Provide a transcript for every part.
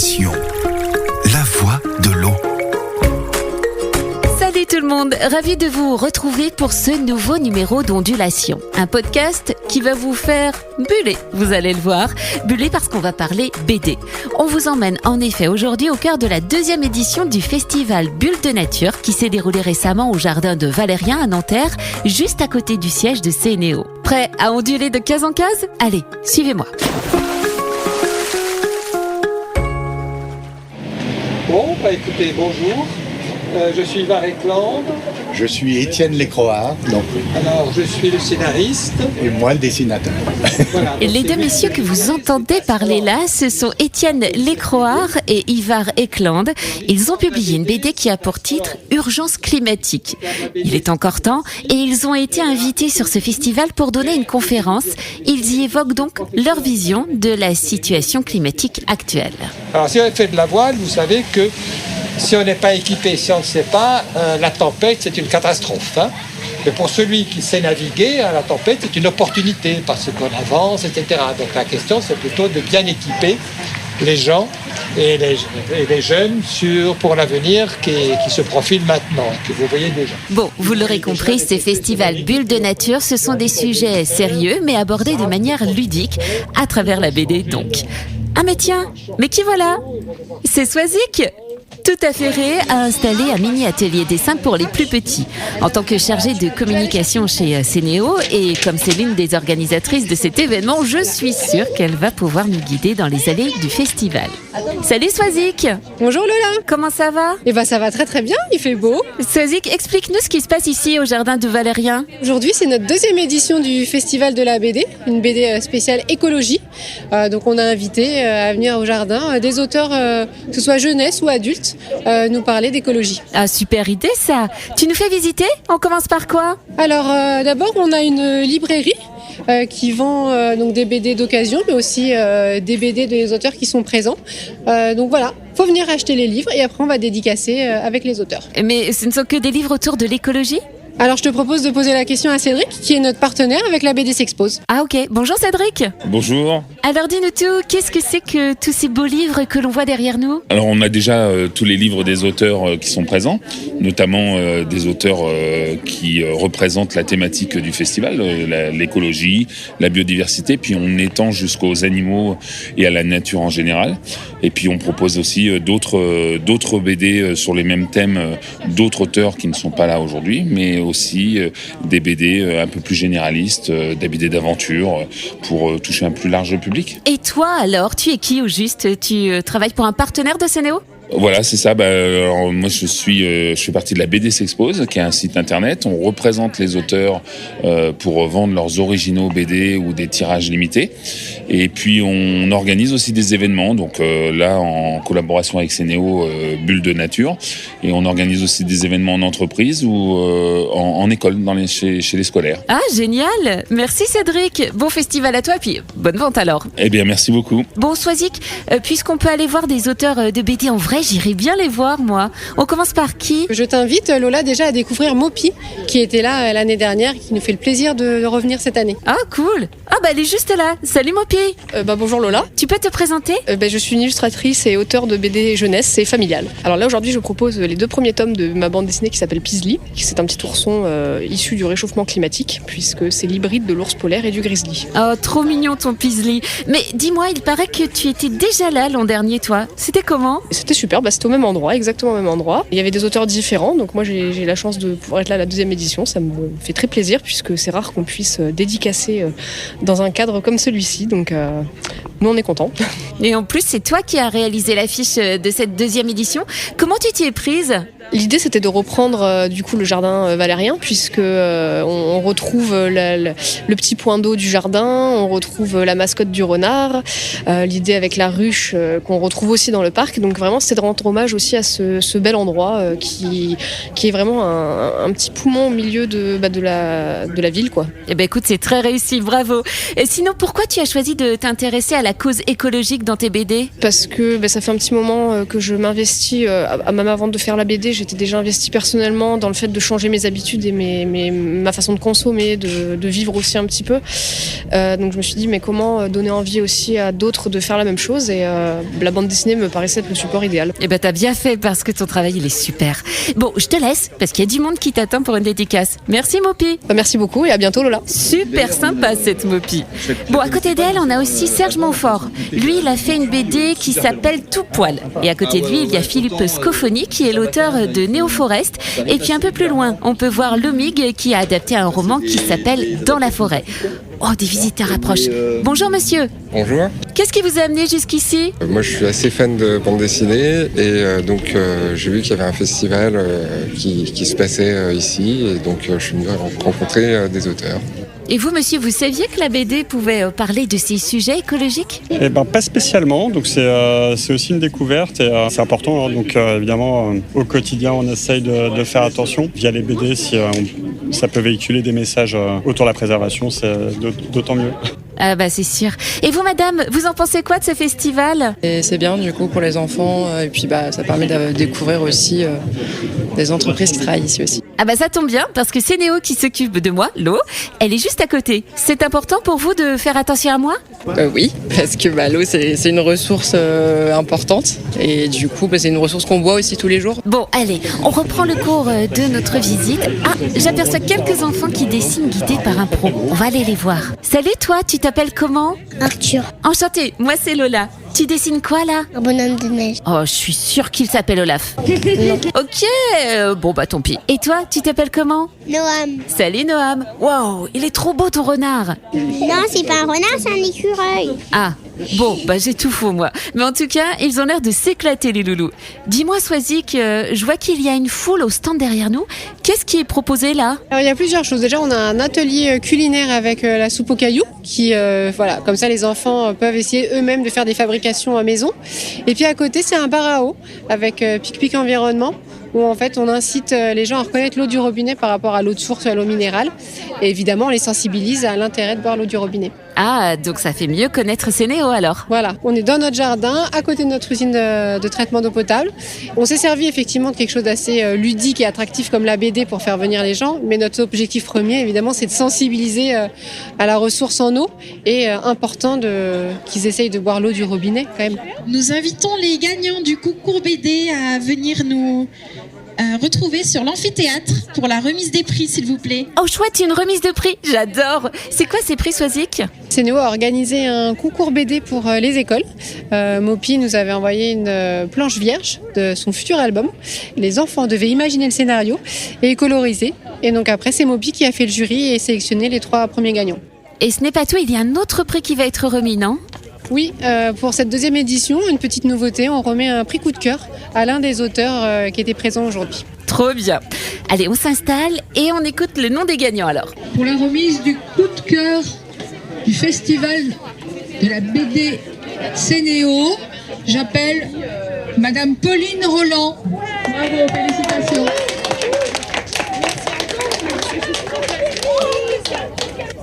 Ondulation, la voix de l'eau. Salut tout le monde, ravi de vous retrouver pour ce nouveau numéro d'Ondulation. Un podcast qui va vous faire buller, vous allez le voir. Buller parce qu'on va parler BD. On vous emmène en effet aujourd'hui au cœur de la deuxième édition du festival Bulles de Nature qui s'est déroulé récemment au jardin de Valérien à Nanterre, juste à côté du siège de Sénéo. Prêt à onduler de case en case ? Allez, suivez-moi. Bon, écoutez, bonjour. Je suis Ivar Eklund. Je suis Étienne Lécroard, Alors, je suis le scénariste. et moi le dessinateur. Voilà, Et donc les c'est deux lui messieurs qui- que vous entendez parler là, ce sont Étienne Lécroard et Ivar Eklund. Ils ont publié une BD qui a pour titre Urgence climatique. Il est encore temps et ils ont été invités sur ce festival pour donner une conférence. Ils y évoquent donc leur vision de la situation climatique actuelle. Alors, si on fait de la voile, vous savez que si on n'est pas équipé, si on ne sait pas, la tempête, c'est une catastrophe. Mais pour celui qui sait naviguer, la tempête, c'est une opportunité parce qu'on avance, etc. Donc la question, c'est plutôt de bien équiper les gens et les jeunes pour l'avenir qui se profile maintenant, que vous voyez déjà. Bon, vous l'aurez compris, ces festivals Bulles de Nature, ce sont des sujets sérieux mais abordés de manière ludique à travers la BD donc. Ah mais tiens, mais qui voilà ? C'est Swazik ! Tout affairé a installé un mini-atelier dessin pour les plus petits. En tant que chargée de communication chez Sénéo, et comme c'est l'une des organisatrices de cet événement, je suis sûre qu'elle va pouvoir nous guider dans les allées du festival. Salut Swazik ! Bonjour Lola. Comment ça va ? Eh ben ça va très très bien, il fait beau. Swazik, explique-nous ce qui se passe ici au jardin de Valérien. Aujourd'hui c'est notre deuxième édition du festival de la BD, une BD spéciale écologie. Donc on a invité à venir au jardin des auteurs, que ce soit jeunesse ou adultes, nous parler d'écologie. Ah, super idée ça. Tu nous fais visiter ? On commence par quoi ? Alors d'abord on a une librairie qui vend donc des BD d'occasion mais aussi des BD des auteurs qui sont présents. Donc voilà, faut venir acheter les livres et après on va dédicacer avec les auteurs. Mais ce ne sont que des livres autour de l'écologie ? Alors je te propose de poser la question à Cédric qui est notre partenaire avec la BD s'expose. Ah ok, bonjour Cédric. Bonjour. Alors dis-nous tout, qu'est-ce que c'est que tous ces beaux livres que l'on voit derrière nous ? Alors on a déjà tous les livres des auteurs qui sont présents, notamment des auteurs qui représentent la thématique du festival, l'écologie, la biodiversité, puis on étend jusqu'aux animaux et à la nature en général. Et puis on propose aussi d'autres BD sur les mêmes thèmes, d'autres auteurs qui ne sont pas là aujourd'hui, mais aussi des BD un peu plus généralistes, des BD d'aventure pour toucher un plus large public. Et toi alors, tu es qui au juste ? Tu travailles pour un partenaire de Sénéo ? Voilà, c'est ça. Alors, moi, je fais partie de la BD s'expose, qui est un site internet. On représente les auteurs pour vendre leurs originaux BD ou des tirages limités. Et puis, on organise aussi des événements. Donc là, en collaboration avec Sénéo, Bulles de Nature. Et on organise aussi des événements en entreprise ou en école, chez les scolaires. Ah génial ! Merci Cédric. Bon festival à toi, puis bonne vente alors. Eh bien, merci beaucoup. Bon Swazik, puisqu'on peut aller voir des auteurs de BD en vrai, j'irai bien les voir moi. On commence par qui ? Je t'invite, Lola, déjà à découvrir Mopi, qui était là l'année dernière, qui nous fait le plaisir de revenir cette année. Ah cool. Ah bah elle est juste là. Salut Mopi. Bonjour Lola. Tu peux te présenter ? Je suis une illustratrice et auteure de BD jeunesse et familiale. Alors là aujourd'hui je propose les 2 premiers tomes de ma bande dessinée qui s'appelle Paisley, qui c'est un petit ourson issu du réchauffement climatique puisque c'est l'hybride de l'ours polaire et du grizzly. Oh trop mignon ton Paisley. Mais dis-moi, il paraît que tu étais déjà là l'an dernier toi. C'était comment ? C'était super, c'était au même endroit, exactement au même endroit. Il y avait des auteurs différents, donc moi j'ai la chance de pouvoir être là à la 2e édition. Ça me fait très plaisir puisque c'est rare qu'on puisse dédicacer dans un cadre comme celui-ci. Donc nous on est contents. Et en plus, c'est toi qui as réalisé l'affiche de cette 2e édition. Comment tu t'y es prise ? L'idée c'était de reprendre du coup le jardin Valérien puisque on retrouve le petit point d'eau du jardin, on retrouve la mascotte du renard, l'idée avec la ruche qu'on retrouve aussi dans le parc. Donc vraiment c'était de rendre hommage aussi à ce bel endroit qui est vraiment un petit poumon au milieu de la ville quoi. Eh ben écoute, c'est très réussi, bravo. Et sinon, pourquoi tu as choisi de t'intéresser à la cause écologique dans tes BD ? Parce que ça fait un petit moment que je m'investis, même avant de faire la BD, j'étais déjà investie personnellement dans le fait de changer mes habitudes et ma façon de consommer, de vivre aussi un petit peu. Donc je me suis dit, mais comment donner envie aussi à d'autres de faire la même chose, et la bande dessinée me paraissait être le support idéal. Eh ben t'as bien fait parce que ton travail il est super. Bon, je te laisse parce qu'il y a du monde qui t'attend pour une dédicace. Merci Mopi. Merci beaucoup et à bientôt Lola. Super sympa cette Mopi. Bon, à côté d'elle, on a aussi Serge Montfort. Lui, il a fait une BD qui s'appelle Tout Poil. Et à côté de lui, il y a Philippe Scofoni qui est l'auteur de Néo Forest. Et puis un peu plus loin, on peut voir Lomig qui a adapté un roman qui s'appelle Dans la forêt. Oh, des visiteurs approchent. Bonjour monsieur. Bonjour. Qu'est-ce qui vous a amené jusqu'ici ? Moi, je suis assez fan de bande dessinée et donc j'ai vu qu'il y avait un festival qui se passait ici, et donc je suis venu rencontrer des auteurs. Et vous, monsieur, vous saviez que la BD pouvait parler de ces sujets écologiques ? Eh ben, pas spécialement, donc c'est aussi une découverte et c'est important. Donc évidemment, au quotidien, on essaye de faire attention via les BD. Si ça peut véhiculer des messages autour de la préservation, c'est d'autant mieux. Ah bah c'est sûr. Et vous, madame, vous en pensez quoi de ce festival ? Et c'est bien du coup pour les enfants, et puis ça permet de découvrir aussi des entreprises qui travaillent ici aussi. Ah bah ça tombe bien, parce que c'est Néo qui s'occupe de moi, l'eau. Elle est juste à côté. C'est important pour vous de faire attention à moi ? Oui, parce que l'eau c'est une ressource importante, et du coup c'est une ressource qu'on boit aussi tous les jours. Bon, allez, on reprend le cours de notre visite. Ah, j'aperçois quelques enfants qui dessinent guidés par un pro. On va aller les voir. Salut toi, tu t'appelles comment ? Arthur. Enchantée, moi c'est Lola. Tu dessines quoi là ? Un bonhomme de neige. Oh, je suis sûre qu'il s'appelle Olaf. Ok, bon bah tant pis. Et toi, tu t'appelles comment ? Noam. Salut Noam. Waouh, il est trop beau ton renard. Non, c'est pas un renard, c'est un écureuil. Ah, bon, bah j'ai tout faux moi. Mais en tout cas, ils ont l'air de s'éclater les loulous. Dis-moi Swazik, je vois qu'il y a une foule au stand derrière nous. Qu'est-ce qui est proposé là ? Alors il y a plusieurs choses. Déjà, on a un atelier culinaire avec la soupe aux cailloux qui, voilà, comme ça les enfants peuvent essayer eux-mêmes de faire des fabrications à maison. Et puis à côté, c'est un bar à eau avec Pic-Pic Environnement, où en fait on incite les gens à reconnaître l'eau du robinet par rapport à l'eau de source ou à l'eau minérale. Et évidemment, on les sensibilise à l'intérêt de boire l'eau du robinet. Ah, donc ça fait mieux connaître ces néos alors. Voilà, on est dans notre jardin, à côté de notre usine de traitement d'eau potable. On s'est servi effectivement de quelque chose d'assez ludique et attractif comme la BD pour faire venir les gens, mais notre objectif premier, évidemment, c'est de sensibiliser à la ressource en eau, et important qu'ils essayent de boire l'eau du robinet quand même. Nous invitons les gagnants du concours BD à venir nous retrouver sur l'amphithéâtre pour la remise des prix, s'il vous plaît. Oh chouette, une remise de prix, j'adore. C'est quoi ces prix Swazik ? CNEO a organisé un concours BD pour les écoles. Mopi nous avait envoyé une planche vierge de son futur album. Les enfants devaient imaginer le scénario et coloriser. Et donc après, c'est Mopi qui a fait le jury et sélectionné les 3 premiers gagnants. Et ce n'est pas tout, il y a un autre prix qui va être remis, non ? Oui, pour cette 2e édition, une petite nouveauté, on remet un prix coup de cœur à l'un des auteurs qui était présent aujourd'hui. Trop bien. Allez, on s'installe et on écoute le nom des gagnants alors. Pour la remise du coup de cœur du festival de la BD CNEO, j'appelle Madame Pauline Roland. Bravo, félicitations.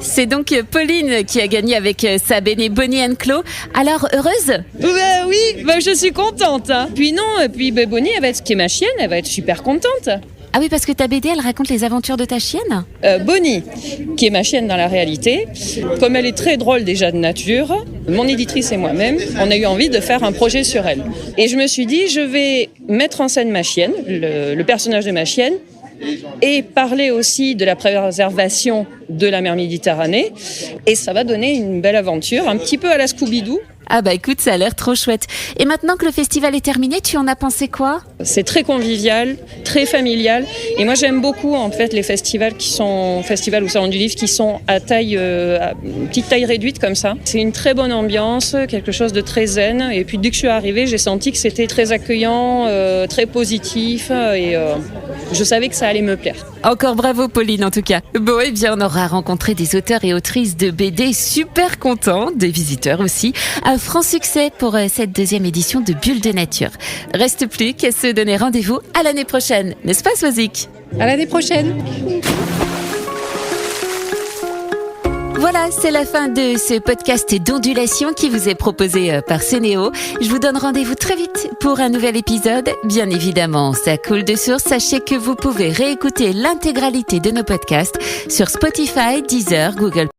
C'est donc Pauline qui a gagné avec sa BD Bonnie & Claude. Alors, heureuse ? Oui, je suis contente. Hein. Puis Bonnie, qui est ma chienne, elle va être super contente. Ah oui, parce que ta BD, elle raconte les aventures de ta chienne ? Bonnie, qui est ma chienne dans la réalité, comme elle est très drôle déjà de nature, mon éditrice et moi-même, on a eu envie de faire un projet sur elle. Et je me suis dit, je vais mettre en scène ma chienne, le personnage de ma chienne, et parler aussi de la préservation de la mer Méditerranée. Et ça va donner une belle aventure, un petit peu à la Scooby-Doo. Ah bah écoute, ça a l'air trop chouette. Et maintenant que le festival est terminé, tu en as pensé quoi ? C'est très convivial, très familial. Et moi j'aime beaucoup en fait les festivals ou salon du livre qui sont à petite taille réduite comme ça. C'est une très bonne ambiance, quelque chose de très zen. Et puis dès que je suis arrivée, j'ai senti que c'était très accueillant, très positif. Et je savais que ça allait me plaire. Encore bravo Pauline en tout cas. Bon, eh bien on aura rencontré des auteurs et autrices de BD super contents, des visiteurs aussi. Un franc succès pour cette 2e édition de Bulles de Nature. Reste plus qu'à se donner rendez-vous à l'année prochaine, n'est-ce pas Swazik ? À l'année prochaine. Voilà. Voilà, c'est la fin de ce podcast d'ondulation qui vous est proposé par Cénéo. Je vous donne rendez-vous très vite pour un nouvel épisode. Bien évidemment, ça coule de source. Sachez que vous pouvez réécouter l'intégralité de nos podcasts sur Spotify, Deezer, Google